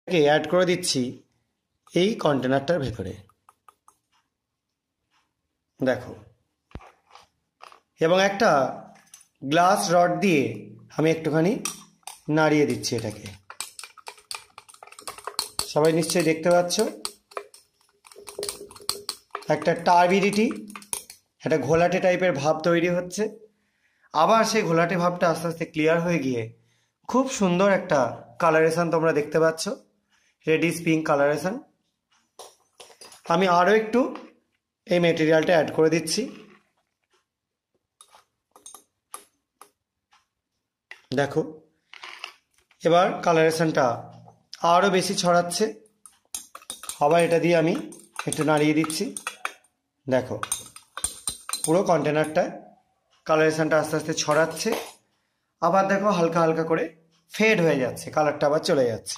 Add করে দিচ্ছি এই কন্টেনারটার ভেতরে, দেখো। এবং একটা গ্লাস রড দিয়ে আমি একটুখানি নাড়িয়ে দিচ্ছি এটাকে। সবাই নিশ্চয়ই দেখতে পাচ্ছ একটা টার্বিডিটি, একটা ঘোলাটে টাইপের ভাব তৈরি হচ্ছে। আবার সেই ঘোলাটে ভাবটা আস্তে আস্তে ক্লিয়ার হয়ে গিয়ে খুব সুন্দর একটা কালারেশন তোমরা দেখতে পাচ্ছ, রেডিশ পিঙ্ক কালারেশন। আমি আরও একটু এই মেটেরিয়ালটা অ্যাড করে দিচ্ছি, দেখো। এবার কালারেশনটা আরও বেশি ছড়াচ্ছে। আবার এটা দিয়ে আমি একটু নাড়িয়ে দিচ্ছি, দেখো পুরো কন্টেনারটায় কালারেশনটা আস্তে আস্তে ছড়াচ্ছে। আবার দেখো হালকা হালকা করে ফেড হয়ে যাচ্ছে, কালারটা আবার চলে যাচ্ছে।